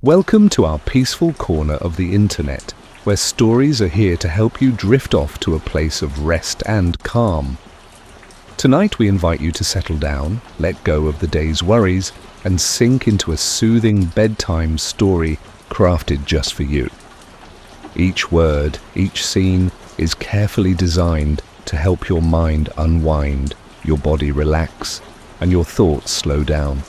Welcome to our peaceful corner of the internet, where stories are here to help you drift off to a place of rest and calm. Tonight we invite you to settle down, let go of the day's worries, and sink into a soothing bedtime story crafted just for you. Each word, each scene is carefully designed to help your mind unwind, your body relax, and your thoughts slow down.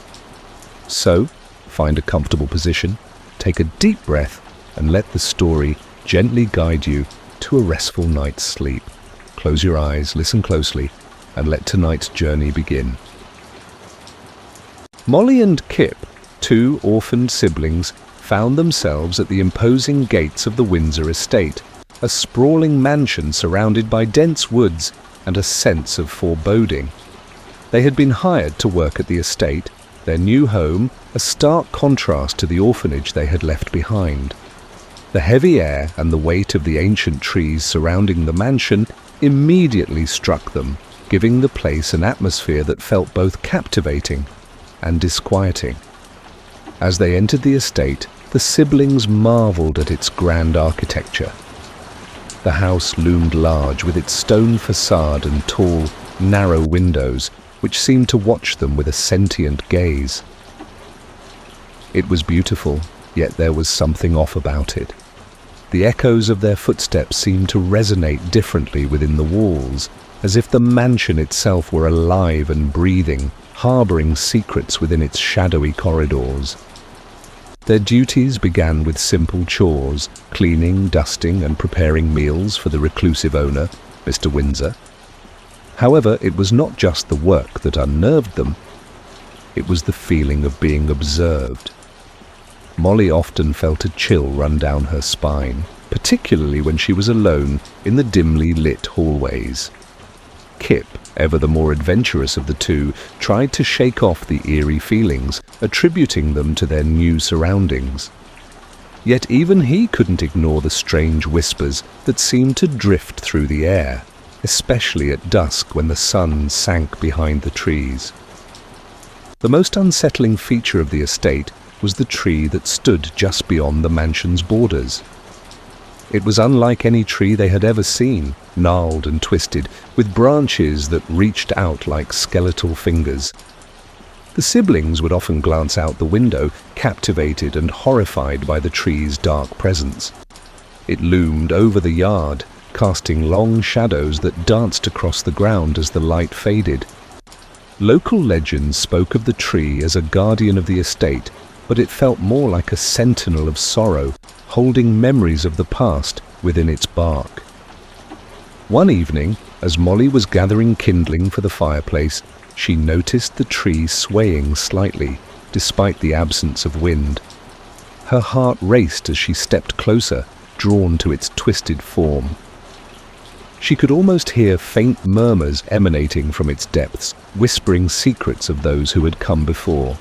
So, find a comfortable position, take a deep breath, and let the story gently guide you to a restful night's sleep. Close your eyes, listen closely, and let tonight's journey begin. Molly and Kip, two orphaned siblings, found themselves at the imposing gates of the Windsor estate, a sprawling mansion surrounded by dense woods and a sense of foreboding. They had been hired to work at the estate, their new home a stark contrast to the orphanage they had left behind. The heavy air and the weight of the ancient trees surrounding the mansion immediately struck them, giving the place an atmosphere that felt both captivating and disquieting. As they entered the estate, the siblings marveled at its grand architecture. The house loomed large with its stone facade and tall, narrow windows, which seemed to watch them with a sentient gaze. It was beautiful, yet there was something off about it. The echoes of their footsteps seemed to resonate differently within the walls, as if the mansion itself were alive and breathing, harboring secrets within its shadowy corridors. Their duties began with simple chores, cleaning, dusting, and preparing meals for the reclusive owner, Mr. Windsor. However, it was not just the work that unnerved them. It was the feeling of being observed. Molly often felt a chill run down her spine, particularly when she was alone in the dimly lit hallways. Kip, ever the more adventurous of the two, tried to shake off the eerie feelings, attributing them to their new surroundings. Yet even he couldn't ignore the strange whispers that seemed to drift through the air, especially at dusk when the sun sank behind the trees. The most unsettling feature of the estate was the tree that stood just beyond the mansion's borders. It was unlike any tree they had ever seen, gnarled and twisted, with branches that reached out like skeletal fingers. The siblings would often glance out the window, captivated and horrified by the tree's dark presence. It loomed over the yard, casting long shadows that danced across the ground as the light faded. Local legends spoke of the tree as a guardian of the estate, but it felt more like a sentinel of sorrow, holding memories of the past within its bark. One evening, as Molly was gathering kindling for the fireplace, she noticed the tree swaying slightly, despite the absence of wind. Her heart raced as she stepped closer, drawn to its twisted form. She could almost hear faint murmurs emanating from its depths, whispering secrets of those who had come before.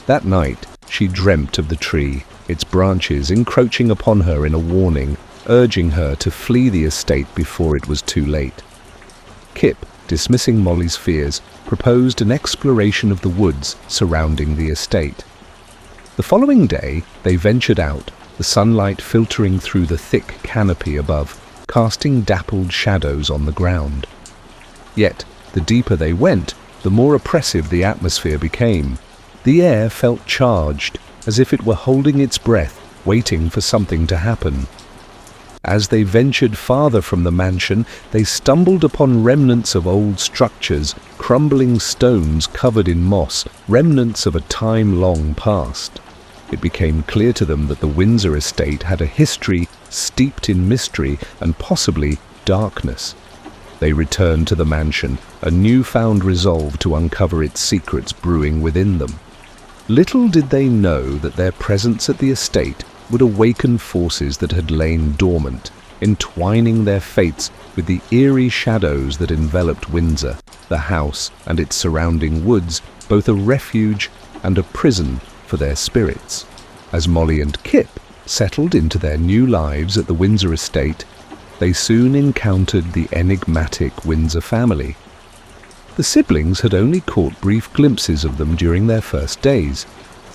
That night, she dreamt of the tree, its branches encroaching upon her in a warning, urging her to flee the estate before it was too late. Kip, dismissing Molly's fears, proposed an exploration of the woods surrounding the estate. The following day, they ventured out, the sunlight filtering through the thick canopy above, casting dappled shadows on the ground. Yet, the deeper they went, the more oppressive the atmosphere became. The air felt charged, as if it were holding its breath, waiting for something to happen. As they ventured farther from the mansion, they stumbled upon remnants of old structures, crumbling stones covered in moss, remnants of a time long past. It became clear to them that the Windsor estate had a history steeped in mystery and possibly darkness. They returned to the mansion, a newfound resolve to uncover its secrets brewing within them. Little did they know that their presence at the estate would awaken forces that had lain dormant, entwining their fates with the eerie shadows that enveloped Windsor, the house and its surrounding woods, both a refuge and a prison for their spirits. As Molly and Kip settled into their new lives at the Windsor estate, they soon encountered the enigmatic Windsor family. The siblings had only caught brief glimpses of them during their first days,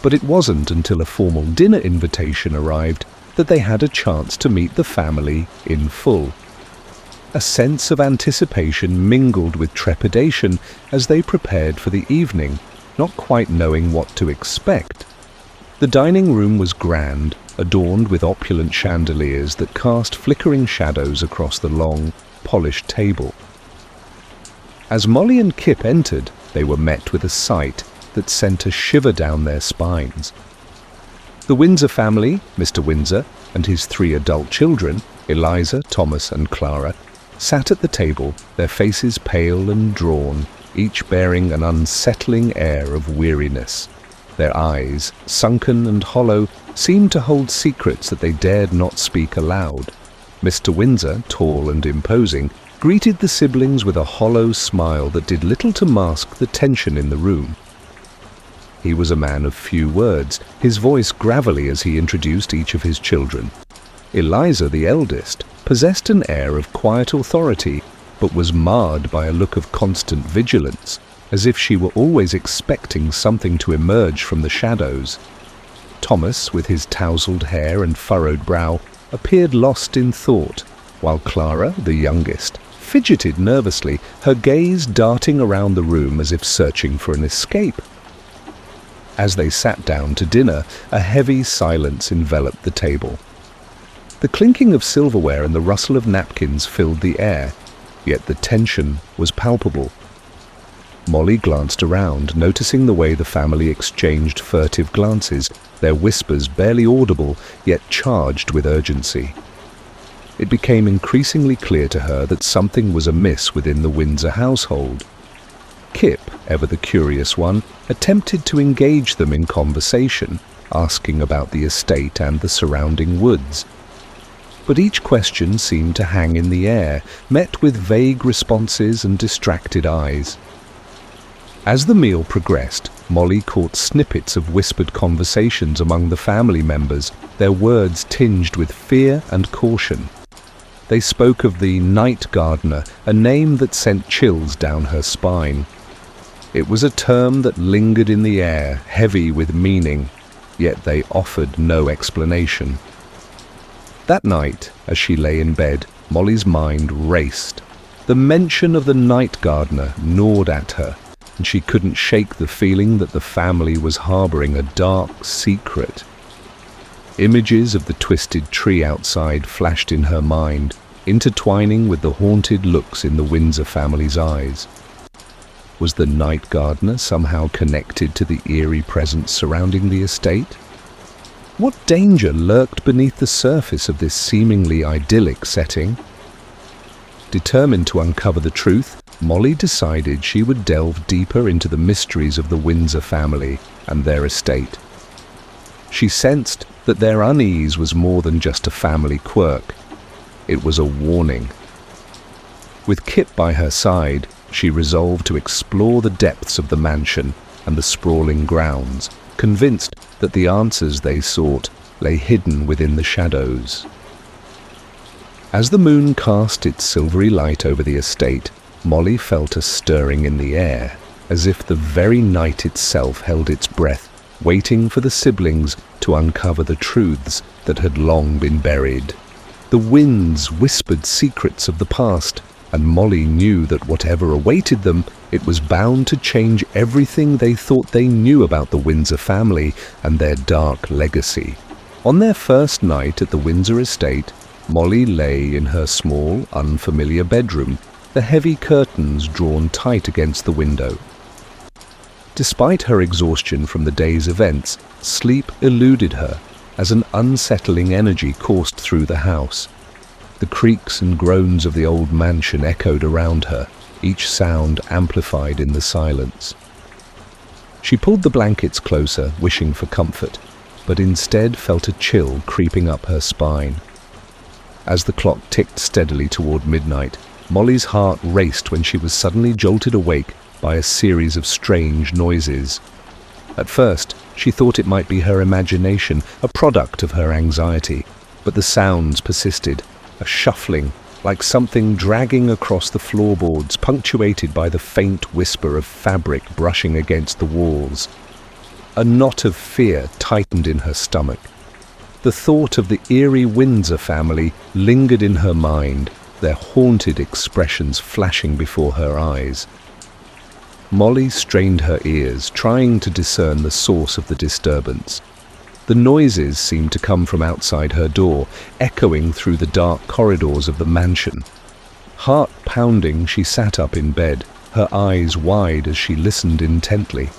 but it wasn't until a formal dinner invitation arrived that they had a chance to meet the family in full. A sense of anticipation mingled with trepidation as they prepared for the evening, not quite knowing what to expect. The dining room was grand, adorned with opulent chandeliers that cast flickering shadows across the long, polished table. As Molly and Kip entered, they were met with a sight that sent a shiver down their spines. The Windsor family, Mr. Windsor, and his 3 adult children, Eliza, Thomas, and Clara, sat at the table, their faces pale and drawn, each bearing an unsettling air of weariness. Their eyes, sunken and hollow, seemed to hold secrets that they dared not speak aloud. Mr. Windsor, tall and imposing, greeted the siblings with a hollow smile that did little to mask the tension in the room. He was a man of few words, his voice gravelly as he introduced each of his children. Eliza, the eldest, possessed an air of quiet authority, but was marred by a look of constant vigilance, as if she were always expecting something to emerge from the shadows. Thomas, with his tousled hair and furrowed brow, appeared lost in thought, while Clara, the youngest, fidgeted nervously, her gaze darting around the room as if searching for an escape. As they sat down to dinner, a heavy silence enveloped the table. The clinking of silverware and the rustle of napkins filled the air, yet the tension was palpable. Molly glanced around, noticing the way the family exchanged furtive glances, their whispers barely audible, yet charged with urgency. It became increasingly clear to her that something was amiss within the Windsor household. Kip, ever the curious one, attempted to engage them in conversation, asking about the estate and the surrounding woods. But each question seemed to hang in the air, met with vague responses and distracted eyes. As the meal progressed, Molly caught snippets of whispered conversations among the family members, their words tinged with fear and caution. They spoke of the night gardener, a name that sent chills down her spine. It was a term that lingered in the air, heavy with meaning, yet they offered no explanation. That night, as she lay in bed, Molly's mind raced. The mention of the night gardener gnawed at her, and she couldn't shake the feeling that the family was harboring a dark secret. Images of the twisted tree outside flashed in her mind, intertwining with the haunted looks in the Windsor family's eyes. Was the night gardener somehow connected to the eerie presence surrounding the estate? What danger lurked beneath the surface of this seemingly idyllic setting? Determined to uncover the truth, Molly decided she would delve deeper into the mysteries of the Windsor family and their estate. She sensed that their unease was more than just a family quirk. It was a warning. With Kip by her side, she resolved to explore the depths of the mansion and the sprawling grounds, convinced that the answers they sought lay hidden within the shadows. As the moon cast its silvery light over the estate, Molly felt a stirring in the air, as if the very night itself held its breath, waiting for the siblings to uncover the truths that had long been buried. The winds whispered secrets of the past, and Molly knew that whatever awaited them, it was bound to change everything they thought they knew about the Windsor family and their dark legacy. On their first night at the Windsor estate, Molly lay in her small, unfamiliar bedroom, the heavy curtains drawn tight against the window. Despite her exhaustion from the day's events, sleep eluded her as an unsettling energy coursed through the house. The creaks and groans of the old mansion echoed around her, each sound amplified in the silence. She pulled the blankets closer, wishing for comfort, but instead felt a chill creeping up her spine. As the clock ticked steadily toward midnight, Molly's heart raced when she was suddenly jolted awake by a series of strange noises. At first, she thought it might be her imagination, a product of her anxiety, but the sounds persisted, a shuffling, like something dragging across the floorboards, punctuated by the faint whisper of fabric brushing against the walls. A knot of fear tightened in her stomach. The thought of the eerie Windsor family lingered in her mind, their haunted expressions flashing before her eyes. Molly strained her ears, trying to discern the source of the disturbance. The noises seemed to come from outside her door, echoing through the dark corridors of the mansion. Heart pounding, she sat up in bed, her eyes wide as she listened intently.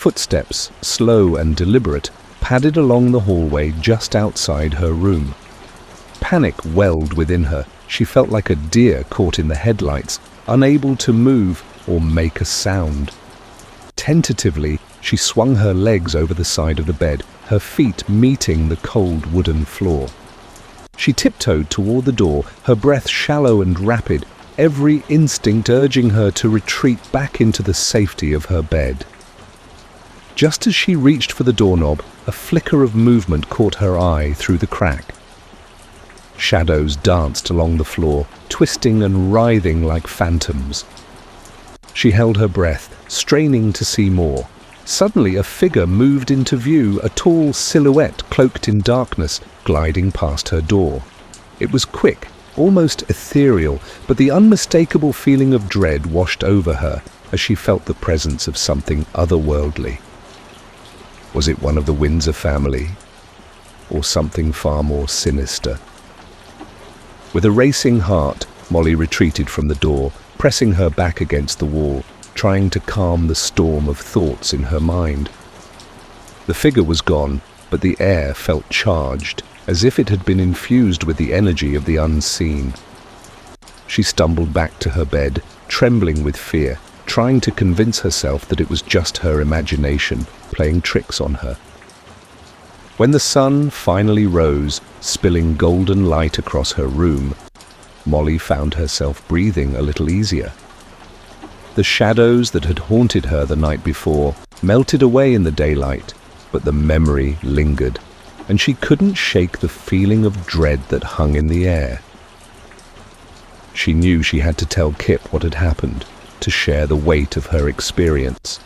Footsteps, slow and deliberate, padded along the hallway just outside her room. Panic welled within her. She felt like a deer caught in the headlights, unable to move or make a sound. Tentatively, she swung her legs over the side of the bed, her feet meeting the cold wooden floor. She tiptoed toward the door, her breath shallow and rapid, every instinct urging her to retreat back into the safety of her bed. Just as she reached for the doorknob, a flicker of movement caught her eye through the crack. Shadows danced along the floor, twisting and writhing like phantoms. She held her breath, straining to see more. Suddenly a figure moved into view, a tall silhouette cloaked in darkness, gliding past her door. It was quick, almost ethereal, but the unmistakable feeling of dread washed over her as she felt the presence of something otherworldly. Was it one of the Windsor family, or something far more sinister? With a racing heart, Molly retreated from the door, pressing her back against the wall, trying to calm the storm of thoughts in her mind. The figure was gone, but the air felt charged, as if it had been infused with the energy of the unseen. She stumbled back to her bed, trembling with fear, trying to convince herself that it was just her imagination playing tricks on her. When the sun finally rose, spilling golden light across her room, Molly found herself breathing a little easier. The shadows that had haunted her the night before melted away in the daylight, but the memory lingered, and she couldn't shake the feeling of dread that hung in the air. She knew she had to tell Kip what had happened, to share the weight of her experience.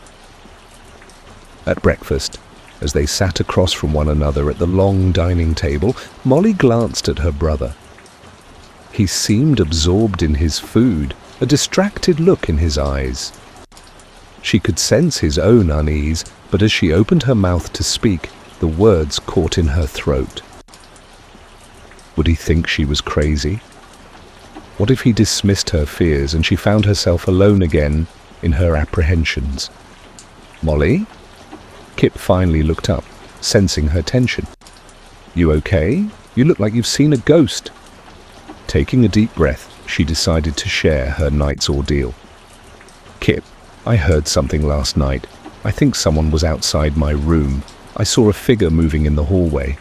At breakfast, as they sat across from one another at the long dining table, Molly glanced at her brother. He seemed absorbed in his food, a distracted look in his eyes. She could sense his own unease, but as she opened her mouth to speak, the words caught in her throat. Would he think she was crazy? What if he dismissed her fears and she found herself alone again in her apprehensions? Molly? Kip finally looked up, sensing her tension. You okay? You look like you've seen a ghost. Taking a deep breath, she decided to share her night's ordeal. Kip, I heard something last night. I think someone was outside my room. I saw a figure moving in the hallway.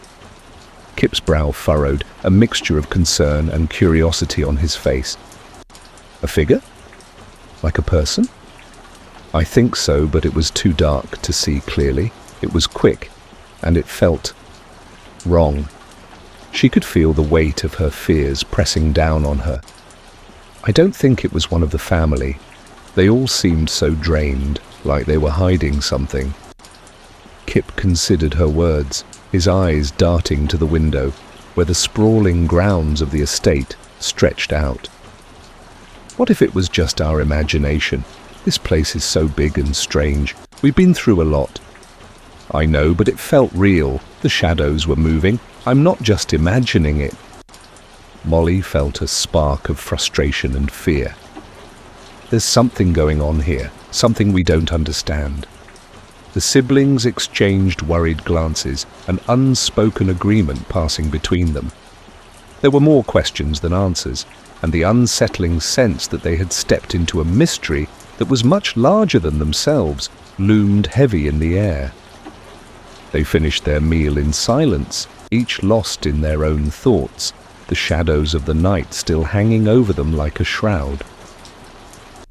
Kip's brow furrowed, a mixture of concern and curiosity on his face. A figure? Like a person? I think so, but it was too dark to see clearly. It was quick, and it felt wrong. She could feel the weight of her fears pressing down on her. I don't think it was one of the family. They all seemed so drained, like they were hiding something. Kip considered her words, his eyes darting to the window, where the sprawling grounds of the estate stretched out. What if it was just our imagination? This place is so big and strange. We've been through a lot. I know, but it felt real. The shadows were moving. I'm not just imagining it. Molly felt a spark of frustration and fear. There's something going on here, something we don't understand. The siblings exchanged worried glances, an unspoken agreement passing between them. There were more questions than answers, and the unsettling sense that they had stepped into a mystery that was much larger than themselves loomed heavy in the air. They finished their meal in silence, each lost in their own thoughts, the shadows of the night still hanging over them like a shroud.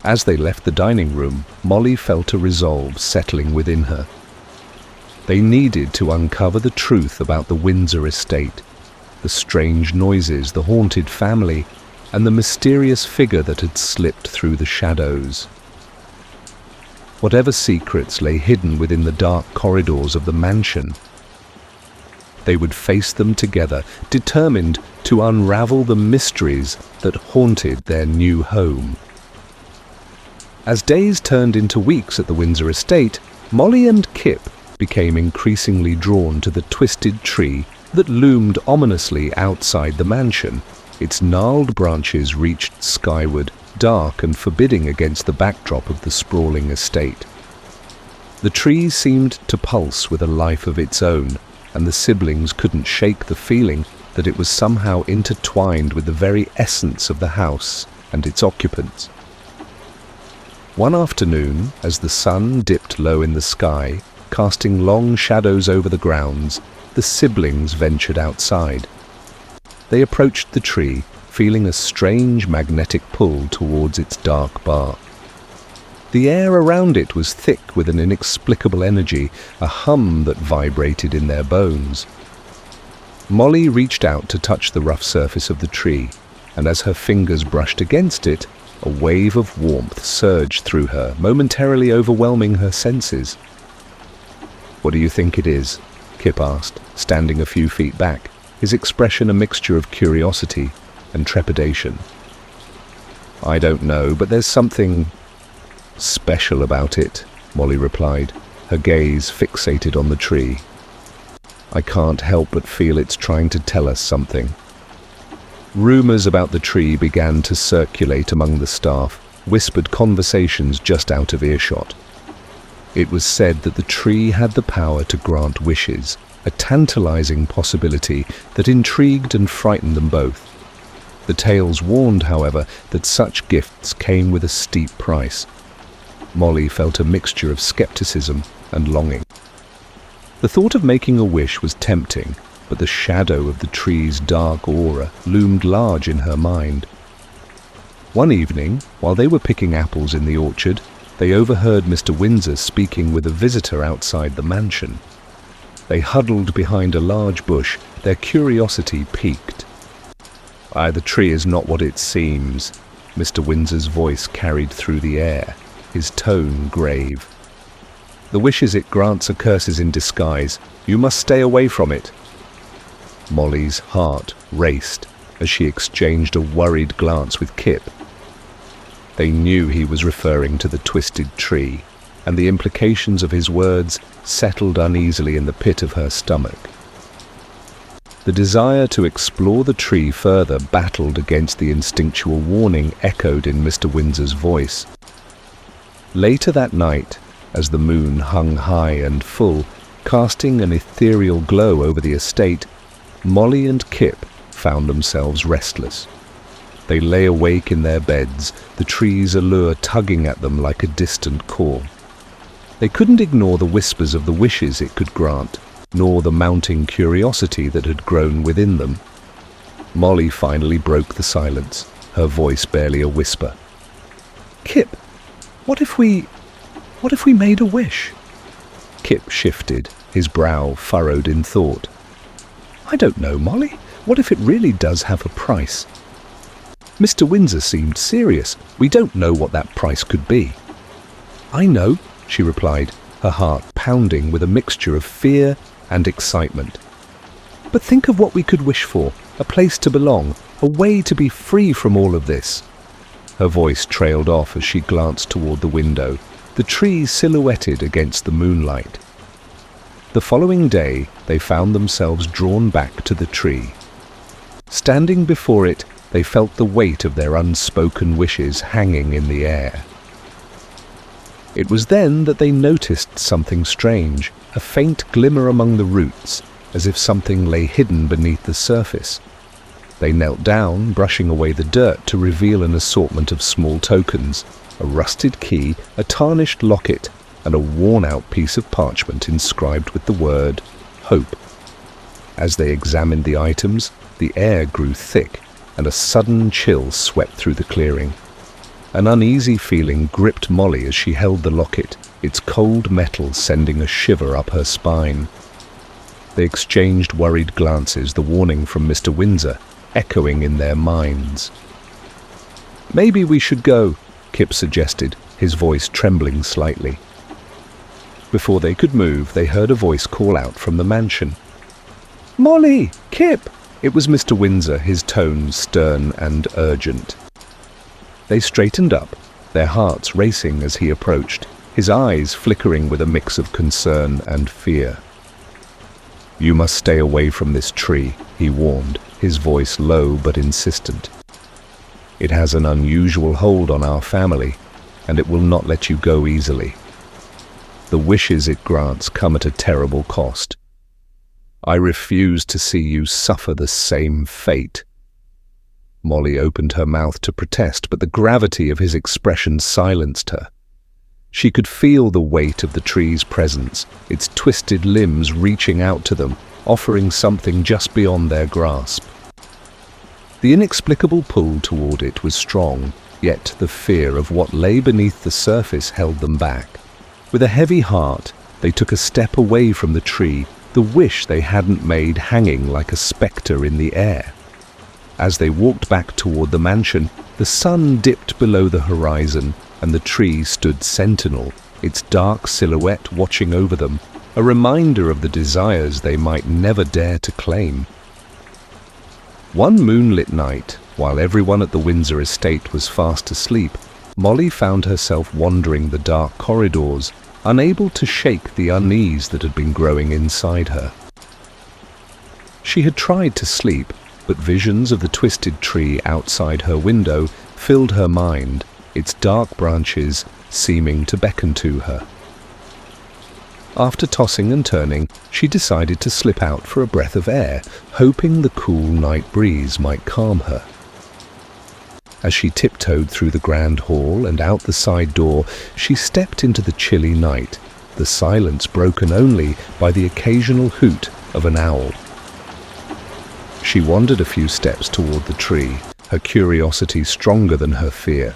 As they left the dining room, Molly felt a resolve settling within her. They needed to uncover the truth about the Windsor estate, the strange noises, the haunted family, and the mysterious figure that had slipped through the shadows. whatever secrets lay hidden within the dark corridors of the mansion. They would face them together, determined to unravel the mysteries that haunted their new home. As days turned into weeks at the Windsor estate, Molly and Kip became increasingly drawn to the twisted tree that loomed ominously outside the mansion. Its gnarled branches reached skyward, dark and forbidding against the backdrop of the sprawling estate. The tree seemed to pulse with a life of its own, and the siblings couldn't shake the feeling that it was somehow intertwined with the very essence of the house and its occupants. One afternoon, as the sun dipped low in the sky, casting long shadows over the grounds, the siblings ventured outside. They approached the tree, feeling a strange magnetic pull towards its dark bark. The air around it was thick with an inexplicable energy, a hum that vibrated in their bones. Molly reached out to touch the rough surface of the tree, and as her fingers brushed against it, a wave of warmth surged through her, momentarily overwhelming her senses. "What do you think it is?" Kip asked, standing a few feet back, his expression a mixture of curiosity and trepidation. "I don't know, but there's something special about it," Molly replied, her gaze fixated on the tree. "I can't help but feel it's trying to tell us something." Rumors about the tree began to circulate among the staff, whispered conversations just out of earshot. It was said that the tree had the power to grant wishes, a tantalizing possibility that intrigued and frightened them both. The tales warned, however, that such gifts came with a steep price. Molly felt a mixture of skepticism and longing. The thought of making a wish was tempting, but the shadow of the tree's dark aura loomed large in her mind. One evening, while they were picking apples in the orchard, they overheard Mr. Windsor speaking with a visitor outside the mansion. They huddled behind a large bush, their curiosity piqued. "The tree is not what it seems," Mr. Windsor's voice carried through the air, his tone grave. "The wishes it grants are curses in disguise. You must stay away from it." Molly's heart raced as she exchanged a worried glance with Kip. They knew he was referring to the twisted tree, and the implications of his words settled uneasily in the pit of her stomach. The desire to explore the tree further battled against the instinctual warning echoed in Mr. Windsor's voice. Later that night, as the moon hung high and full, casting an ethereal glow over the estate, Molly and Kip found themselves restless. They lay awake in their beds, the tree's allure tugging at them like a distant call. They couldn't ignore the whispers of the wishes it could grant, nor the mounting curiosity that had grown within them. Molly finally broke the silence, her voice barely a whisper. "Kip, what if we made a wish?" Kip shifted, his brow furrowed in thought. "I don't know, Molly. What if it really does have a price?" Mr. Windsor seemed serious. "We don't know what that price could be." "I know," she replied, her heart pounding with a mixture of fear and excitement. "But think of what we could wish for, a place to belong, a way to be free from all of this." Her voice trailed off as she glanced toward the window, the tree silhouetted against the moonlight. The following day, they found themselves drawn back to the tree. Standing before it, they felt the weight of their unspoken wishes hanging in the air. It was then that they noticed something strange, a faint glimmer among the roots, as if something lay hidden beneath the surface. They knelt down, brushing away the dirt to reveal an assortment of small tokens, a rusted key, a tarnished locket, and a worn-out piece of parchment inscribed with the word Hope. As they examined the items, the air grew thick, and a sudden chill swept through the clearing. An uneasy feeling gripped Molly as she held the locket, its cold metal sending a shiver up her spine. They exchanged worried glances, the warning from Mr. Windsor echoing in their minds. "Maybe we should go," Kip suggested, his voice trembling slightly. Before they could move, they heard a voice call out from the mansion. "Molly! Kip!" It was Mr. Windsor, his tone stern and urgent. They straightened up, their hearts racing as he approached, his eyes flickering with a mix of concern and fear. "You must stay away from this tree," he warned, his voice low but insistent. "It has an unusual hold on our family, and it will not let you go easily. The wishes it grants come at a terrible cost. I refuse to see you suffer the same fate." Molly opened her mouth to protest, but the gravity of his expression silenced her. She could feel the weight of the tree's presence, its twisted limbs reaching out to them, offering something just beyond their grasp. The inexplicable pull toward it was strong, yet the fear of what lay beneath the surface held them back. With a heavy heart, they took a step away from the tree, the wish they hadn't made hanging like a spectre in the air. As they walked back toward the mansion, the sun dipped below the horizon, and the tree stood sentinel, its dark silhouette watching over them, a reminder of the desires they might never dare to claim. One moonlit night, while everyone at the Windsor estate was fast asleep, Molly found herself wandering the dark corridors, unable to shake the unease that had been growing inside her. She had tried to sleep, but visions of the twisted tree outside her window filled her mind, its dark branches seeming to beckon to her. After tossing and turning, she decided to slip out for a breath of air, hoping the cool night breeze might calm her. As she tiptoed through the grand hall and out the side door, she stepped into the chilly night, the silence broken only by the occasional hoot of an owl. She wandered a few steps toward the tree, her curiosity stronger than her fear.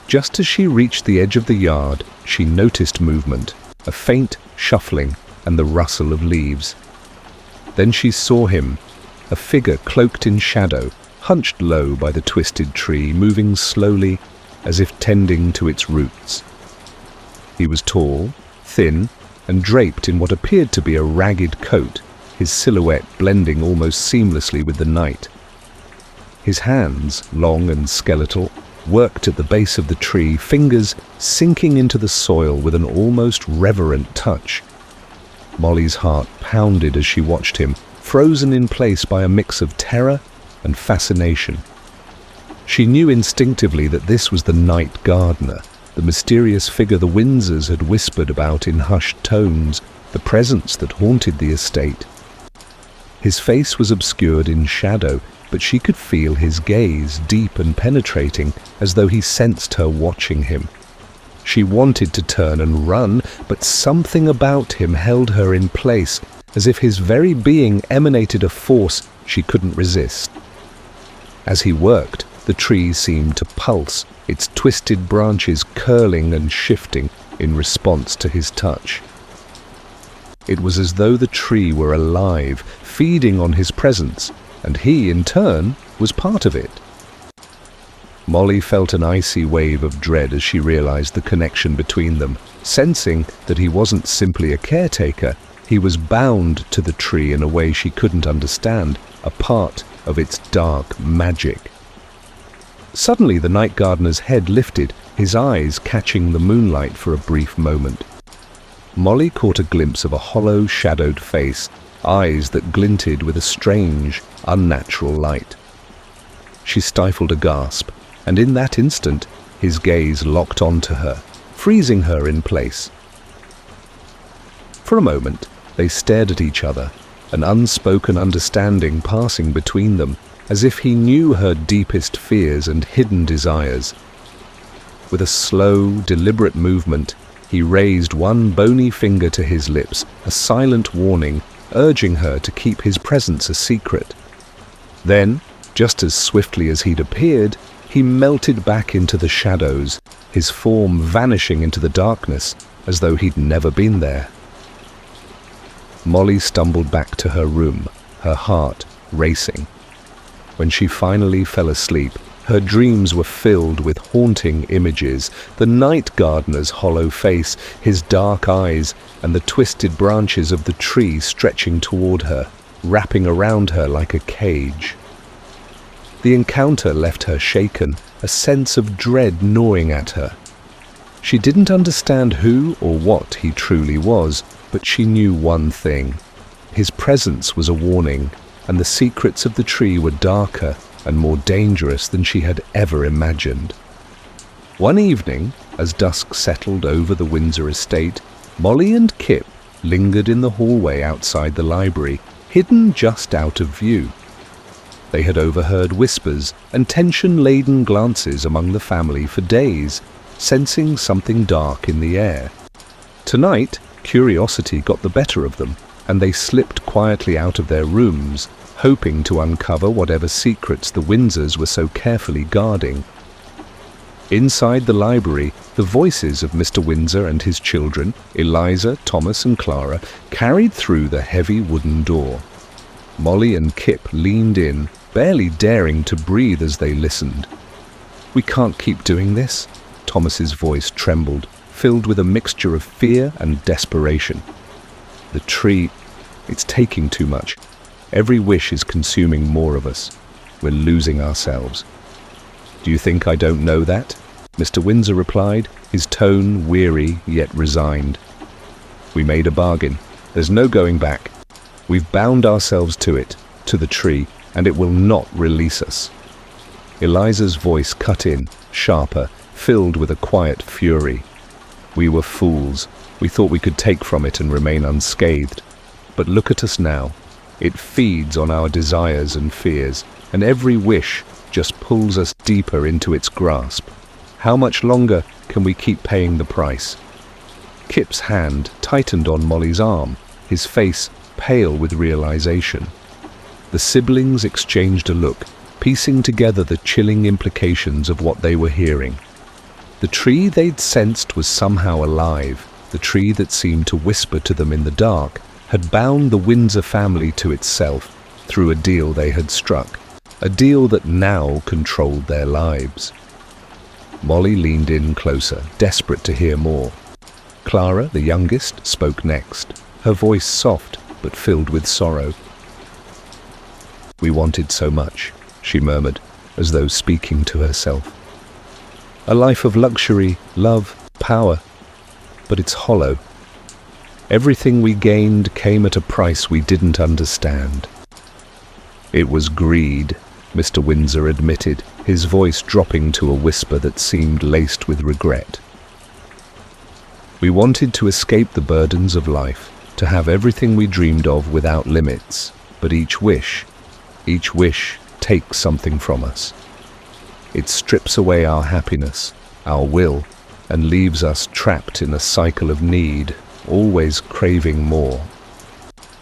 Just as she reached the edge of the yard, she noticed movement, a faint shuffling and the rustle of leaves. Then she saw him, a figure cloaked in shadow, hunched low by the twisted tree, moving slowly as if tending to its roots. He was tall, thin, and draped in what appeared to be a ragged coat, his silhouette blending almost seamlessly with the night. His hands, long and skeletal, worked at the base of the tree, fingers sinking into the soil with an almost reverent touch. Molly's heart pounded as she watched him, frozen in place by a mix of terror and fascination. She knew instinctively that this was the night gardener, the mysterious figure the Windsors had whispered about in hushed tones, the presence that haunted the estate. His face was obscured in shadow, but she could feel his gaze, deep and penetrating, as though he sensed her watching him. She wanted to turn and run, but something about him held her in place, as if his very being emanated a force she couldn't resist. As he worked, the tree seemed to pulse, its twisted branches curling and shifting in response to his touch. It was as though the tree were alive, feeding on his presence, and he, in turn, was part of it. Molly felt an icy wave of dread as she realized the connection between them, sensing that he wasn't simply a caretaker, he was bound to the tree in a way she couldn't understand, a part of its dark magic. Suddenly the night gardener's head lifted, his eyes catching the moonlight for a brief moment. Molly caught a glimpse of a hollow, shadowed face, eyes that glinted with a strange, unnatural light. She stifled a gasp, and in that instant, his gaze locked onto her, freezing her in place. For a moment, they stared at each other, an unspoken understanding passing between them, as if he knew her deepest fears and hidden desires. With a slow, deliberate movement, he raised one bony finger to his lips, a silent warning, urging her to keep his presence a secret. Then, just as swiftly as he'd appeared, he melted back into the shadows, his form vanishing into the darkness, as though he'd never been there. Molly stumbled back to her room, her heart racing. When she finally fell asleep, Her dreams were filled with haunting images, the night gardener's hollow face, his dark eyes, and the twisted branches of the tree stretching toward her, wrapping around her like a cage. The encounter left her shaken, a sense of dread gnawing at her. She didn't understand who or what he truly was, but she knew one thing. His presence was a warning, and the secrets of the tree were darker and more dangerous than she had ever imagined. One evening, as dusk settled over the Windsor estate, Molly and Kip lingered in the hallway outside the library, hidden just out of view. They had overheard whispers and tension-laden glances among the family for days, sensing something dark in the air. Tonight, curiosity got the better of them, and they slipped quietly out of their rooms, hoping to uncover whatever secrets the Windsors were so carefully guarding. Inside the library, the voices of Mr. Windsor and his children, Eliza, Thomas and Clara, carried through the heavy wooden door. Molly and Kip leaned in, barely daring to breathe as they listened. "We can't keep doing this." Thomas's voice trembled, filled with a mixture of fear and desperation. "The tree, it's taking too much. Every wish is consuming more of us. We're losing ourselves." "Do you think I don't know that?" Mr. Windsor replied, his tone weary yet resigned. "We made a bargain. There's no going back. We've bound ourselves to it, to the tree, and it will not release us." Eliza's voice cut in, sharper, filled with a quiet fury. "We were fools. We thought we could take from it and remain unscathed. But look at us now. It feeds on our desires and fears, and every wish just pulls us deeper into its grasp. How much longer can we keep paying the price?" Kip's hand tightened on Molly's arm, his face pale with realization. The siblings exchanged a look, piecing together the chilling implications of what they were hearing. The tree they'd sensed was somehow alive, the tree that seemed to whisper to them in the dark, had bound the Windsor family to itself through a deal they had struck, a deal that now controlled their lives. Molly leaned in closer, desperate to hear more. Clara, the youngest, spoke next, her voice soft but filled with sorrow. "We wanted so much," she murmured, as though speaking to herself. "A life of luxury, love, power, but it's hollow. Everything we gained came at a price we didn't understand." "It was greed," Mr. Windsor admitted, his voice dropping to a whisper that seemed laced with regret. "We wanted to escape the burdens of life, to have everything we dreamed of without limits, but each wish takes something from us. It strips away our happiness, our will, and leaves us trapped in a cycle of need, always craving more."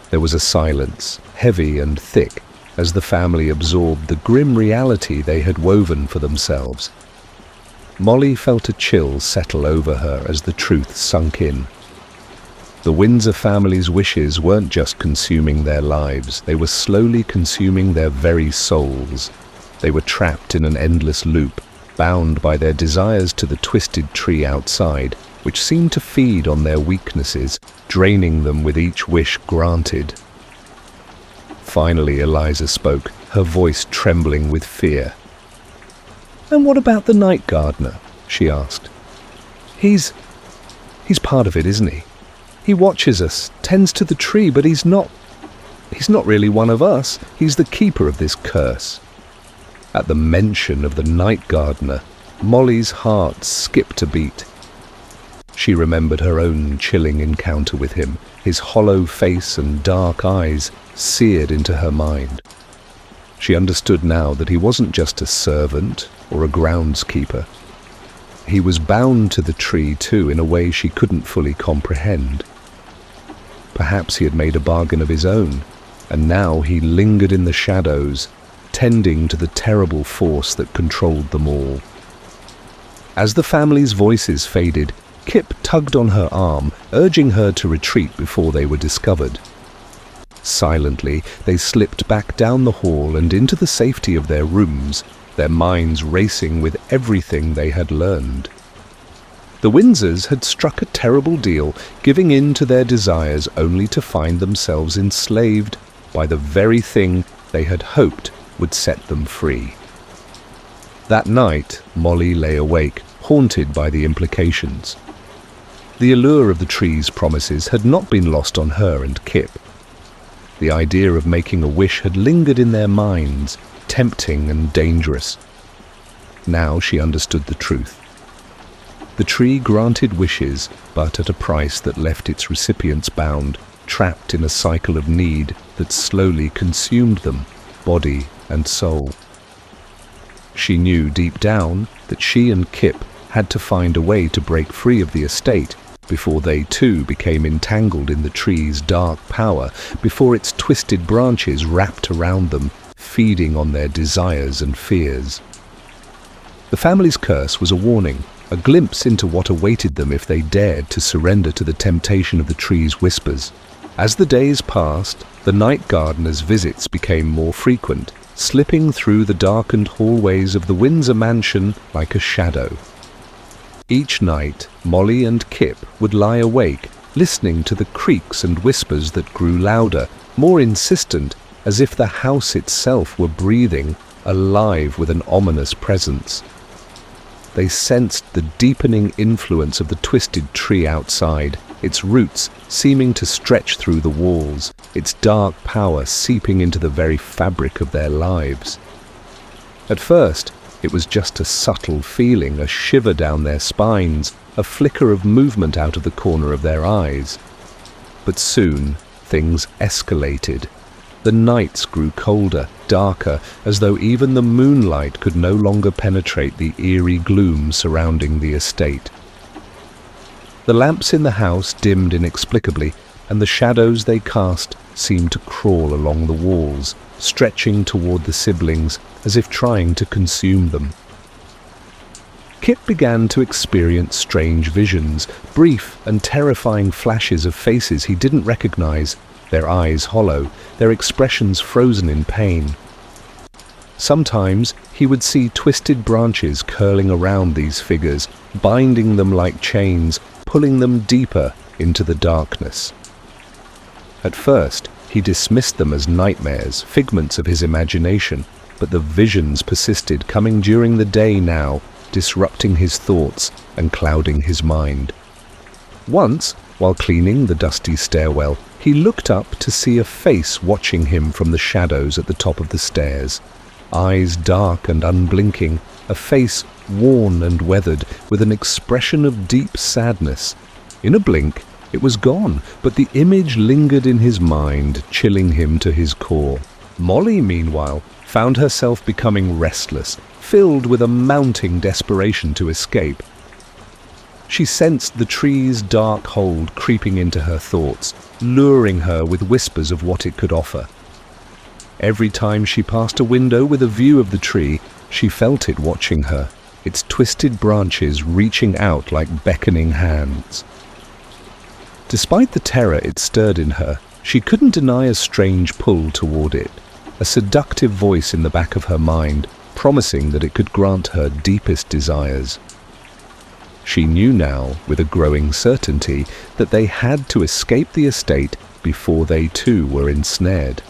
There was a silence, heavy and thick, as the family absorbed the grim reality they had woven for themselves. Molly felt a chill settle over her as the truth sunk in. The Windsor family's wishes weren't just consuming their lives, they were slowly consuming their very souls. They were trapped in an endless loop, bound by their desires to the twisted tree outside, which seemed to feed on their weaknesses, draining them with each wish granted. Finally, Eliza spoke, her voice trembling with fear. "And what about the night gardener?" she asked. He's part of it, isn't he? He watches us, tends to the tree, but he's not really one of us. He's the keeper of this curse." At the mention of the night gardener, Molly's heart skipped a beat. She remembered her own chilling encounter with him, his hollow face and dark eyes seared into her mind. She understood now that he wasn't just a servant or a groundskeeper. He was bound to the tree too in a way she couldn't fully comprehend. Perhaps he had made a bargain of his own, and now he lingered in the shadows, tending to the terrible force that controlled them all. As the family's voices faded, Kip tugged on her arm, urging her to retreat before they were discovered. Silently, they slipped back down the hall and into the safety of their rooms, their minds racing with everything they had learned. The Windsors had struck a terrible deal, giving in to their desires only to find themselves enslaved by the very thing they had hoped would set them free. That night, Molly lay awake, haunted by the implications. The allure of the tree's promises had not been lost on her and Kip. The idea of making a wish had lingered in their minds, tempting and dangerous. Now she understood the truth. The tree granted wishes, but at a price that left its recipients bound, trapped in a cycle of need that slowly consumed them, body and soul. She knew deep down that she and Kip had to find a way to break free of the estate before they too became entangled in the tree's dark power, before its twisted branches wrapped around them, feeding on their desires and fears. The family's curse was a warning, a glimpse into what awaited them if they dared to surrender to the temptation of the tree's whispers. As the days passed, the night gardener's visits became more frequent, slipping through the darkened hallways of the Windsor mansion like a shadow. Each night, Molly and Kip would lie awake, listening to the creaks and whispers that grew louder, more insistent, as if the house itself were breathing, alive with an ominous presence. They sensed the deepening influence of the twisted tree outside, its roots seeming to stretch through the walls, its dark power seeping into the very fabric of their lives. At first, it was just a subtle feeling, a shiver down their spines, a flicker of movement out of the corner of their eyes. But soon, things escalated. The nights grew colder, darker, as though even the moonlight could no longer penetrate the eerie gloom surrounding the estate. The lamps in the house dimmed inexplicably, and the shadows they cast seemed to crawl along the walls, stretching toward the siblings as if trying to consume them. Kip began to experience strange visions, brief and terrifying flashes of faces he didn't recognize, their eyes hollow, their expressions frozen in pain. Sometimes he would see twisted branches curling around these figures, binding them like chains, pulling them deeper into the darkness. At first, he dismissed them as nightmares, figments of his imagination, but the visions persisted, coming during the day now, disrupting his thoughts and clouding his mind. Once, while cleaning the dusty stairwell, he looked up to see a face watching him from the shadows at the top of the stairs. Eyes dark and unblinking, a face worn and weathered, with an expression of deep sadness. In a blink, it was gone, but the image lingered in his mind, chilling him to his core. Molly, meanwhile, found herself becoming restless, filled with a mounting desperation to escape. She sensed the tree's dark hold creeping into her thoughts, luring her with whispers of what it could offer. Every time she passed a window with a view of the tree, she felt it watching her, its twisted branches reaching out like beckoning hands. Despite the terror it stirred in her, she couldn't deny a strange pull toward it, a seductive voice in the back of her mind, promising that it could grant her deepest desires. She knew now, with a growing certainty, that they had to escape the estate before they too were ensnared.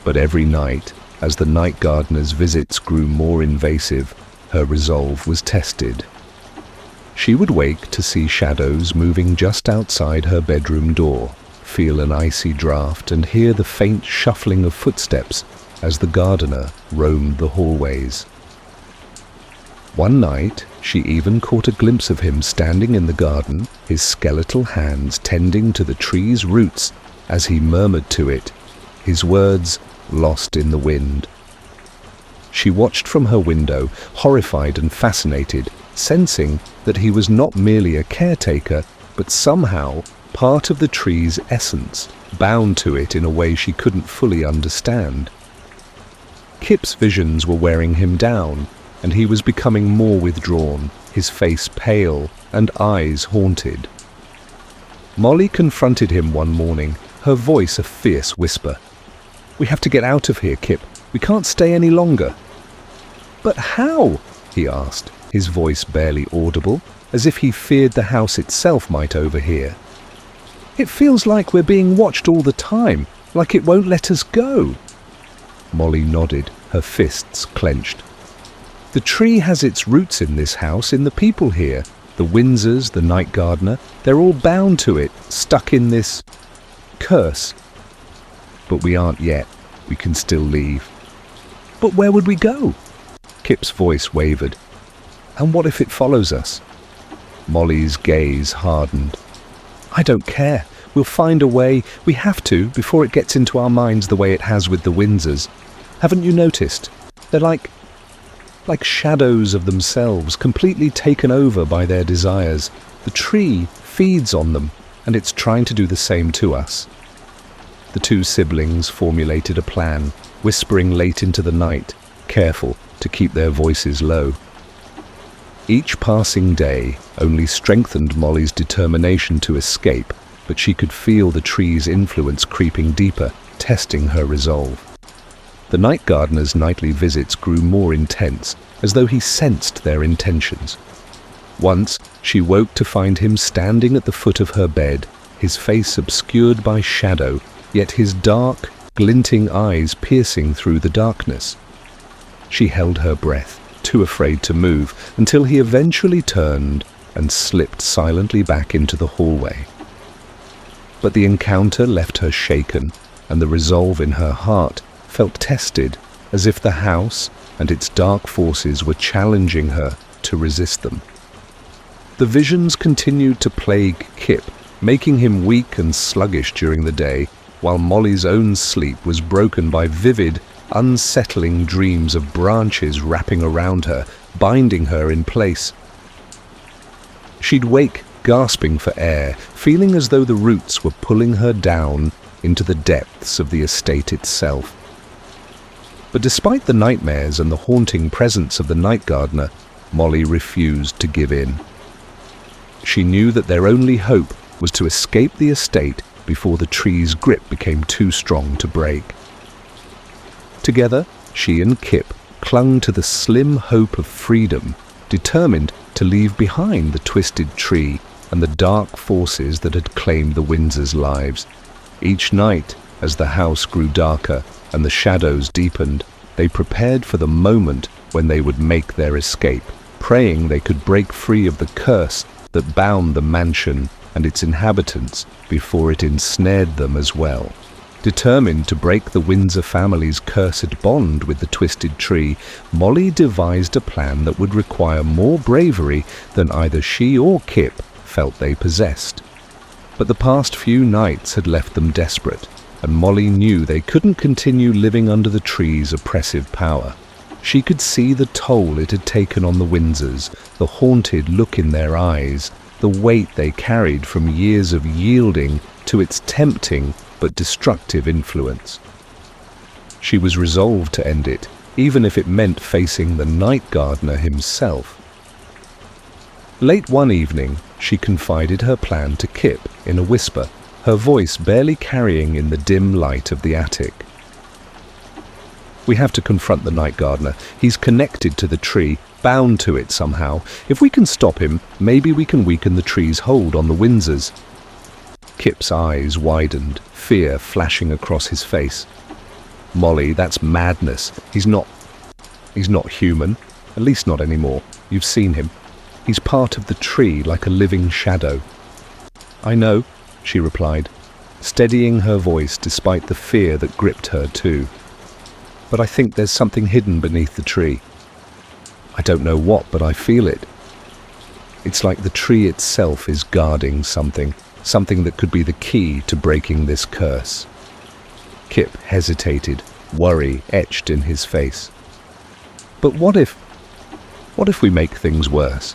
But every night, as the night gardener's visits grew more invasive, her resolve was tested. She would wake to see shadows moving just outside her bedroom door, feel an icy draft, and hear the faint shuffling of footsteps as the gardener roamed the hallways. One night, she even caught a glimpse of him standing in the garden, his skeletal hands tending to the tree's roots as he murmured to it, his words lost in the wind. She watched from her window, horrified and fascinated, sensing that he was not merely a caretaker, but somehow part of the tree's essence, bound to it in a way she couldn't fully understand. Kip's visions were wearing him down, and he was becoming more withdrawn, his face pale and eyes haunted. Molly confronted him one morning, her voice a fierce whisper. "We have to get out of here, Kip. We can't stay any longer." "But how?" he asked, his voice barely audible, as if he feared the house itself might overhear. "It feels like we're being watched all the time, like it won't let us go." Molly nodded, her fists clenched. "The tree has its roots in this house, in the people here. The Windsors, the night gardener, they're all bound to it, stuck in this curse. But we aren't yet. We can still leave." "But where would we go?" Kip's voice wavered. "And what if it follows us?" Molly's gaze hardened. "I don't care. We'll find a way. We have to, before it gets into our minds the way it has with the Windsors. Haven't you noticed? They're like shadows of themselves, completely taken over by their desires. The tree feeds on them, and it's trying to do the same to us." The two siblings formulated a plan, whispering late into the night, careful to keep their voices low. Each passing day only strengthened Molly's determination to escape, but she could feel the tree's influence creeping deeper, testing her resolve. The night gardener's nightly visits grew more intense, as though he sensed their intentions. Once, she woke to find him standing at the foot of her bed, his face obscured by shadow, yet his dark, glinting eyes piercing through the darkness. She held her breath, too afraid to move, until he eventually turned and slipped silently back into the hallway. But the encounter left her shaken, and the resolve in her heart felt tested, as if the house and its dark forces were challenging her to resist them. The visions continued to plague Kip, making him weak and sluggish during the day, while Molly's own sleep was broken by vivid, unsettling dreams of branches wrapping around her, binding her in place. She'd wake gasping for air, feeling as though the roots were pulling her down into the depths of the estate itself. But despite the nightmares and the haunting presence of the night gardener, Molly refused to give in. She knew that their only hope was to escape the estate before the tree's grip became too strong to break. Together, she and Kip clung to the slim hope of freedom, determined to leave behind the twisted tree and the dark forces that had claimed the Windsors' lives. Each night, as the house grew darker and the shadows deepened, they prepared for the moment when they would make their escape, praying they could break free of the curse that bound the mansion and its inhabitants before it ensnared them as well. Determined to break the Windsor family's cursed bond with the twisted tree, Molly devised a plan that would require more bravery than either she or Kip felt they possessed. But the past few nights had left them desperate, and Molly knew they couldn't continue living under the tree's oppressive power. She could see the toll it had taken on the Windsors, the haunted look in their eyes, the weight they carried from years of yielding to its tempting but destructive influence. She was resolved to end it, even if it meant facing the night gardener himself. Late one evening, she confided her plan to Kip in a whisper, her voice barely carrying in the dim light of the attic. "We have to confront the night gardener. He's connected to the tree, bound to it somehow. If we can stop him, maybe we can weaken the tree's hold on the Windsors." Kip's eyes widened, fear flashing across his face. "Molly, that's madness. He's not human. At least not anymore. You've seen him. He's part of the tree, like a living shadow." "I know," she replied, steadying her voice despite the fear that gripped her too. "But I think there's something hidden beneath the tree. I don't know what, but I feel it. It's like the tree itself is guarding something that could be the key to breaking this curse." Kip hesitated, worry etched in his face. "But what if we make things worse?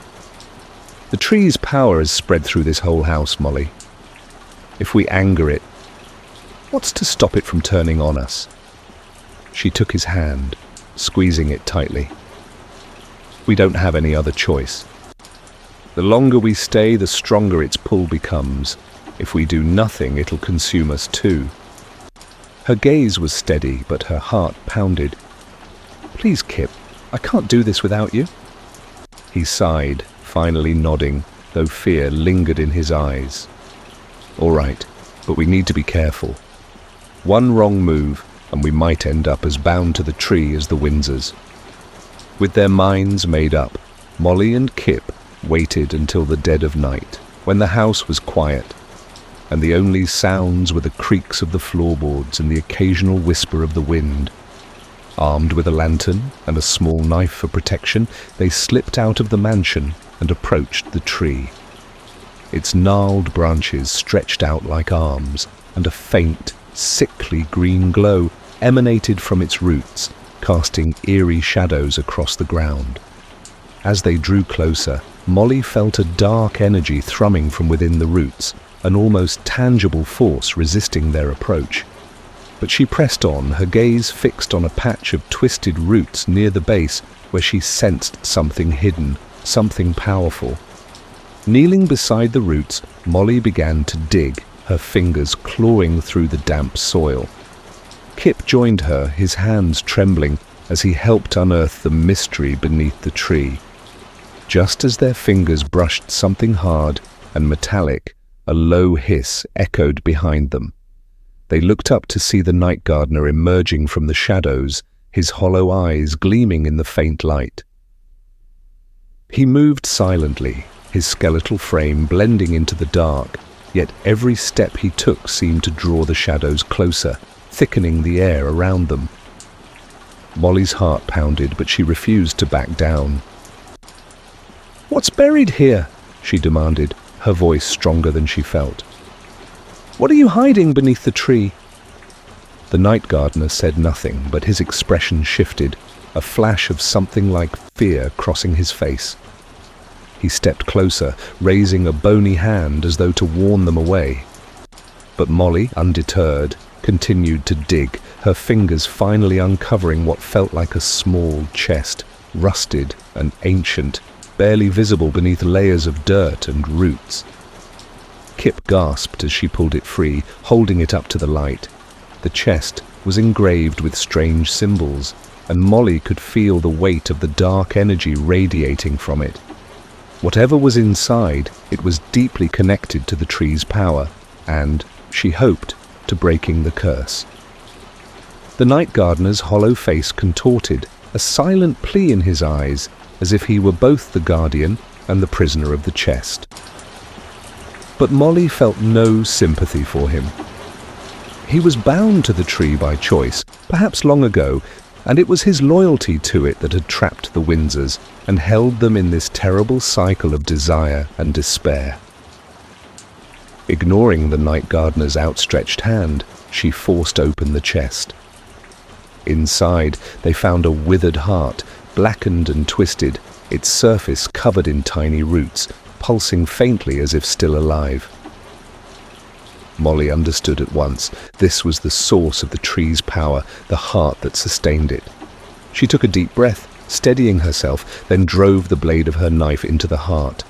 The tree's power has spread through this whole house, Molly. If we anger it, what's to stop it from turning on us?" She took his hand, squeezing it tightly. "We don't have any other choice. The longer we stay, the stronger its pull becomes. If we do nothing, it'll consume us too." Her gaze was steady, but her heart pounded. "Please, Kip, I can't do this without you." He sighed, finally nodding, though fear lingered in his eyes. "All right, but we need to be careful. One wrong move, and we might end up as bound to the tree as the Windsors." With their minds made up, Molly and Kip waited until the dead of night, when the house was quiet, and the only sounds were the creaks of the floorboards and the occasional whisper of the wind. Armed with a lantern and a small knife for protection, they slipped out of the mansion and approached the tree. Its gnarled branches stretched out like arms, and a faint, sickly green glow emanated from its roots, casting eerie shadows across the ground. As they drew closer, Molly felt a dark energy thrumming from within the roots, an almost tangible force resisting their approach. But she pressed on, her gaze fixed on a patch of twisted roots near the base where she sensed something hidden, something powerful. Kneeling beside the roots, Molly began to dig, her fingers clawing through the damp soil. Kip joined her, his hands trembling, as he helped unearth the mystery beneath the tree. Just as their fingers brushed something hard and metallic, a low hiss echoed behind them. They looked up to see the night gardener emerging from the shadows, his hollow eyes gleaming in the faint light. He moved silently, his skeletal frame blending into the dark, yet every step he took seemed to draw the shadows closer, thickening the air around them. Molly's heart pounded, but she refused to back down. "What's buried here?" she demanded, her voice stronger than she felt. "What are you hiding beneath the tree?" The night gardener said nothing, but his expression shifted, a flash of something like fear crossing his face. He stepped closer, raising a bony hand as though to warn them away. But Molly, undeterred, continued to dig, her fingers finally uncovering what felt like a small chest, rusted and ancient, barely visible beneath layers of dirt and roots. Kip gasped as she pulled it free, holding it up to the light. The chest was engraved with strange symbols, and Molly could feel the weight of the dark energy radiating from it. Whatever was inside, it was deeply connected to the tree's power, and, she hoped, to breaking the curse. The night gardener's hollow face contorted, a silent plea in his eyes, as if he were both the guardian and the prisoner of the chest. But Molly felt no sympathy for him. He was bound to the tree by choice, perhaps long ago, and it was his loyalty to it that had trapped the Windsors and held them in this terrible cycle of desire and despair. Ignoring the night gardener's outstretched hand, she forced open the chest. Inside, they found a withered heart, blackened and twisted, its surface covered in tiny roots, pulsing faintly as if still alive. Molly understood at once. This was the source of the tree's power, the heart that sustained it. She took a deep breath, steadying herself, then drove the blade of her knife into the heart.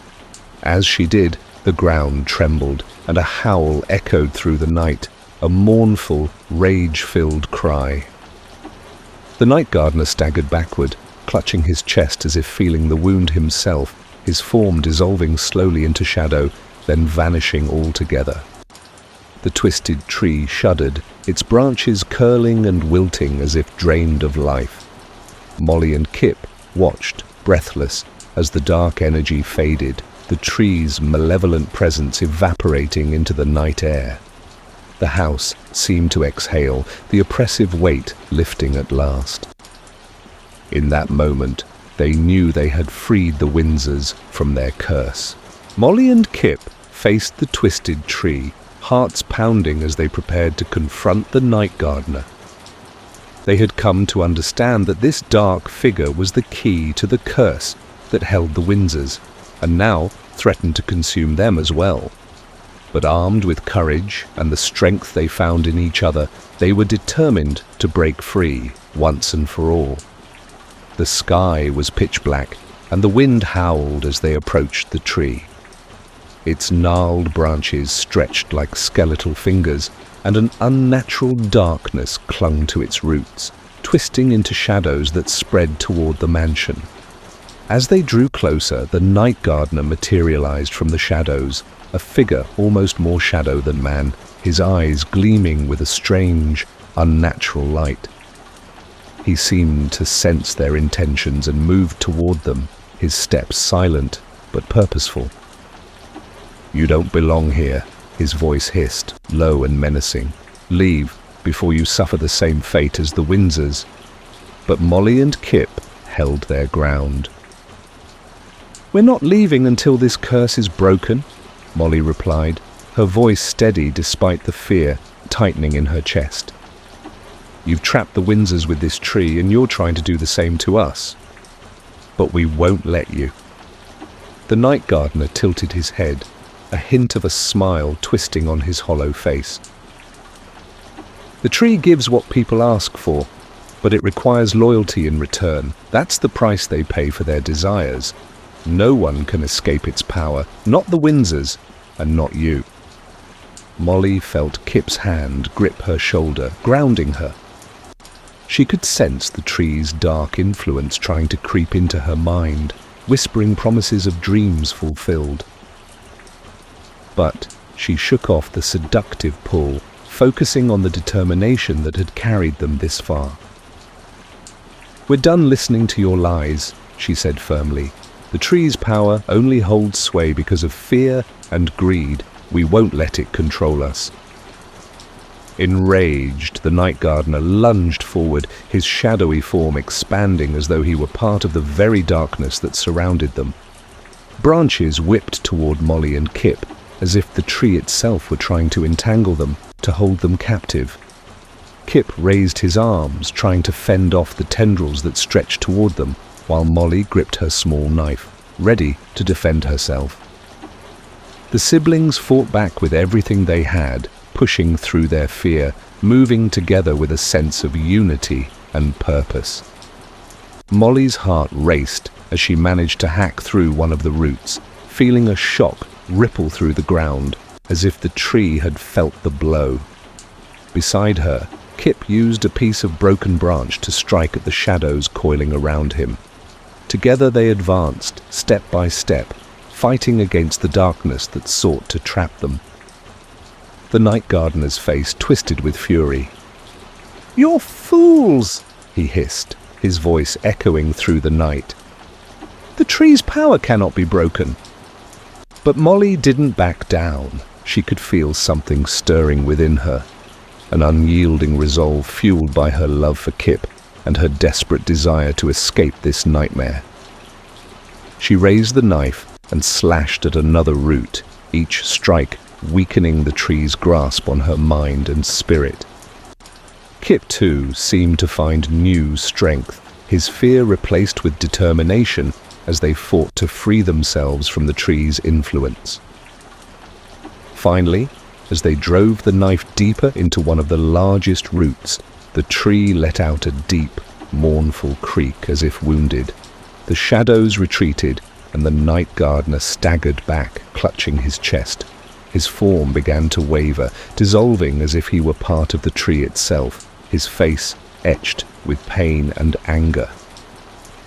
As she did, the ground trembled, and a howl echoed through the night, a mournful, rage-filled cry. The night gardener staggered backward, clutching his chest as if feeling the wound himself, his form dissolving slowly into shadow, then vanishing altogether. The twisted tree shuddered, its branches curling and wilting as if drained of life. Molly and Kip watched, breathless, as the dark energy faded, the tree's malevolent presence evaporating into the night air. The house seemed to exhale, the oppressive weight lifting at last. In that moment, they knew they had freed the Windsors from their curse. Molly and Kip faced the twisted tree, hearts pounding as they prepared to confront the night gardener. They had come to understand that this dark figure was the key to the curse that held the Windsors, and now threatened to consume them as well. But armed with courage and the strength they found in each other, they were determined to break free once and for all. The sky was pitch black, and the wind howled as they approached the tree. Its gnarled branches stretched like skeletal fingers, and an unnatural darkness clung to its roots, twisting into shadows that spread toward the mansion. As they drew closer, the night gardener materialized from the shadows, a figure almost more shadow than man, his eyes gleaming with a strange, unnatural light. He seemed to sense their intentions and moved toward them, his steps silent but purposeful. "You don't belong here," his voice hissed, low and menacing. "Leave before you suffer the same fate as the Windsors." But Molly and Kip held their ground. "We're not leaving until this curse is broken," Molly replied, her voice steady despite the fear tightening in her chest. "You've trapped the Windsors with this tree, and you're trying to do the same to us. But we won't let you." The night gardener tilted his head, a hint of a smile twisting on his hollow face. "The tree gives what people ask for, but it requires loyalty in return. That's the price they pay for their desires. No one can escape its power, not the Windsors, and not you." Molly felt Kip's hand grip her shoulder, grounding her. She could sense the tree's dark influence trying to creep into her mind, whispering promises of dreams fulfilled. But she shook off the seductive pull, focusing on the determination that had carried them this far. "We're done listening to your lies," she said firmly. "The tree's power only holds sway because of fear and greed. We won't let it control us." Enraged, the night gardener lunged forward, his shadowy form expanding as though he were part of the very darkness that surrounded them. Branches whipped toward Molly and Kip, as if the tree itself were trying to entangle them, to hold them captive. Kip raised his arms, trying to fend off the tendrils that stretched toward them, while Molly gripped her small knife, ready to defend herself. The siblings fought back with everything they had, pushing through their fear, moving together with a sense of unity and purpose. Molly's heart raced as she managed to hack through one of the roots, feeling a shock ripple through the ground, as if the tree had felt the blow. Beside her, Kip used a piece of broken branch to strike at the shadows coiling around him. Together they advanced, step by step, fighting against the darkness that sought to trap them. The night gardener's face twisted with fury. "You're fools!" he hissed, his voice echoing through the night. "The tree's power cannot be broken." But Molly didn't back down. She could feel something stirring within her, an unyielding resolve fueled by her love for Kip and her desperate desire to escape this nightmare. She raised the knife and slashed at another root, each strike weakening the tree's grasp on her mind and spirit. Kip, too, seemed to find new strength, his fear replaced with determination as they fought to free themselves from the tree's influence. Finally, as they drove the knife deeper into one of the largest roots, the tree let out a deep, mournful creak as if wounded. The shadows retreated, and the night gardener staggered back, clutching his chest. His form began to waver, dissolving as if he were part of the tree itself, his face etched with pain and anger.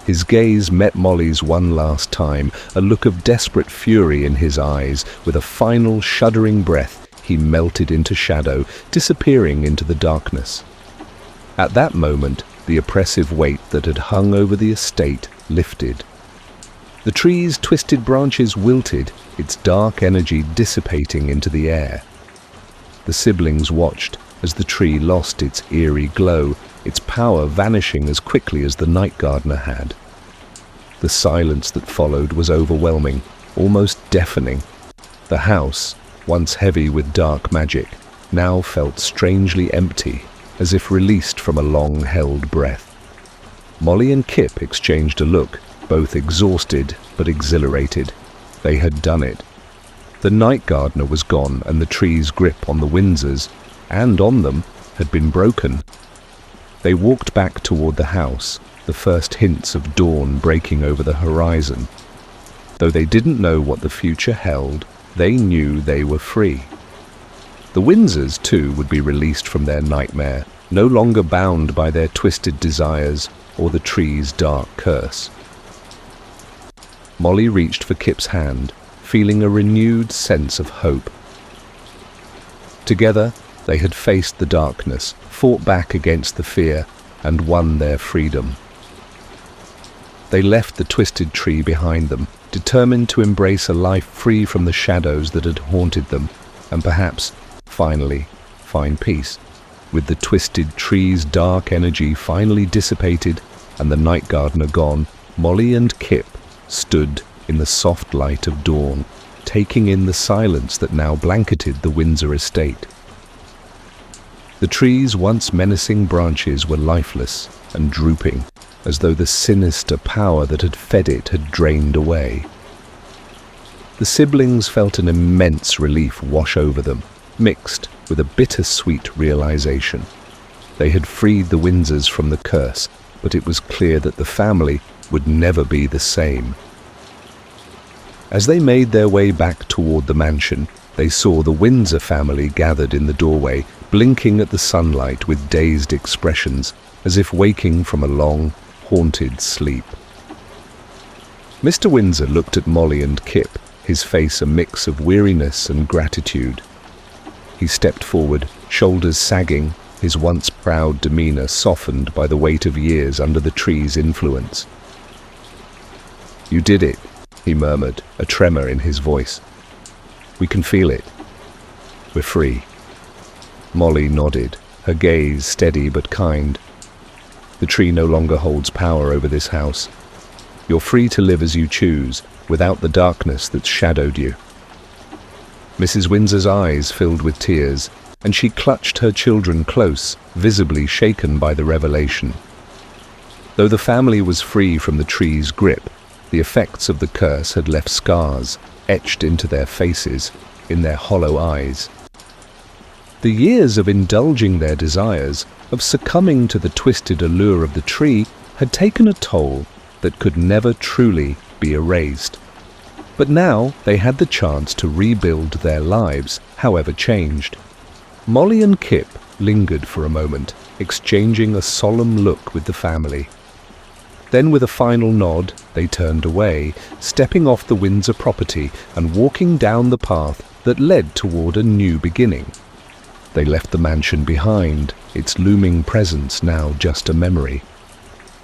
His gaze met Molly's one last time, a look of desperate fury in his eyes. With a final shuddering breath, he melted into shadow, disappearing into the darkness. At that moment, the oppressive weight that had hung over the estate lifted. The tree's twisted branches wilted, its dark energy dissipating into the air. The siblings watched as the tree lost its eerie glow, its power vanishing as quickly as the night gardener had. The silence that followed was overwhelming, almost deafening. The house, once heavy with dark magic, now felt strangely empty, as if released from a long-held breath. Molly and Kip exchanged a look, both exhausted but exhilarated. They had done it. The night gardener was gone, and the tree's grip on the Windsors, and on them, had been broken. They walked back toward the house, the first hints of dawn breaking over the horizon. Though they didn't know what the future held, they knew they were free. The Windsors, too, would be released from their nightmare, no longer bound by their twisted desires or the tree's dark curse. Molly reached for Kip's hand, feeling a renewed sense of hope. Together, they had faced the darkness, fought back against the fear, and won their freedom. They left the twisted tree behind them, determined to embrace a life free from the shadows that had haunted them, and perhaps, finally, find peace. With the twisted tree's dark energy finally dissipated and the night gardener gone, Molly and Kip stood in the soft light of dawn, taking in the silence that now blanketed the Windsor estate. The tree's once menacing branches were lifeless and drooping, as though the sinister power that had fed it had drained away. The siblings felt an immense relief wash over them, mixed with a bittersweet realization. They had freed the Windsors from the curse, but it was clear that the family would never be the same. As they made their way back toward the mansion, they saw the Windsor family gathered in the doorway, blinking at the sunlight with dazed expressions, as if waking from a long, haunted sleep. Mr. Windsor looked at Molly and Kip, his face a mix of weariness and gratitude. He stepped forward, shoulders sagging, his once proud demeanor softened by the weight of years under the tree's influence. "You did it," he murmured, a tremor in his voice. "We can feel it. We're free." Molly nodded, her gaze steady but kind. "The tree no longer holds power over this house. You're free to live as you choose, without the darkness that's shadowed you." Mrs. Windsor's eyes filled with tears, and she clutched her children close, visibly shaken by the revelation. Though the family was free from the tree's grip, the effects of the curse had left scars, etched into their faces, in their hollow eyes. The years of indulging their desires, of succumbing to the twisted allure of the tree, had taken a toll that could never truly be erased. But now they had the chance to rebuild their lives, however changed. Molly and Kip lingered for a moment, exchanging a solemn look with the family. Then with a final nod, they turned away, stepping off the Windsor property and walking down the path that led toward a new beginning. They left the mansion behind, its looming presence now just a memory.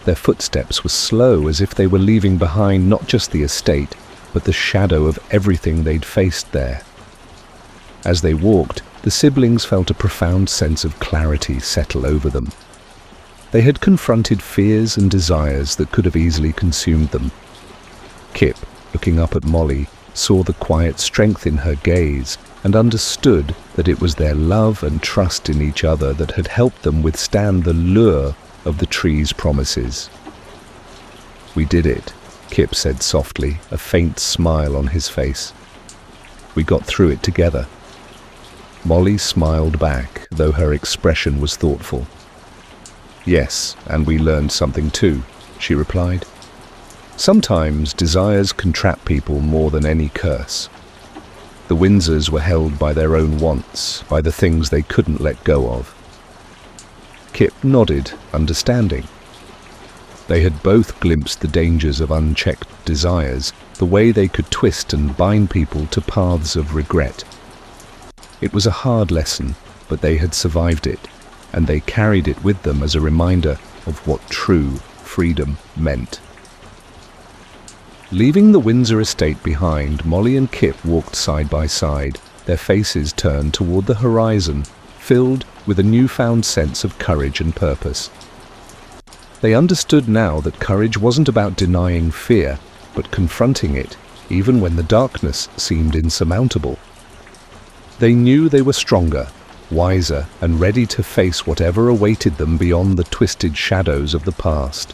Their footsteps were slow, as if they were leaving behind not just the estate, but the shadow of everything they'd faced there. As they walked, the siblings felt a profound sense of clarity settle over them. They had confronted fears and desires that could have easily consumed them. Kip, looking up at Molly, saw the quiet strength in her gaze and understood that it was their love and trust in each other that had helped them withstand the lure of the tree's promises. "We did it," Kip said softly, a faint smile on his face. "We got through it together." Molly smiled back, though her expression was thoughtful. "Yes, and we learned something too," she replied. "Sometimes desires can trap people more than any curse." The Windsors were held by their own wants, by the things they couldn't let go of. Kip nodded, understanding. They had both glimpsed the dangers of unchecked desires, the way they could twist and bind people to paths of regret. It was a hard lesson, but they had survived it, and they carried it with them as a reminder of what true freedom meant. Leaving the Windsor estate behind, Molly and Kip walked side by side, their faces turned toward the horizon, filled with a newfound sense of courage and purpose. They understood now that courage wasn't about denying fear, but confronting it, even when the darkness seemed insurmountable. They knew they were stronger, wiser, and ready to face whatever awaited them beyond the twisted shadows of the past.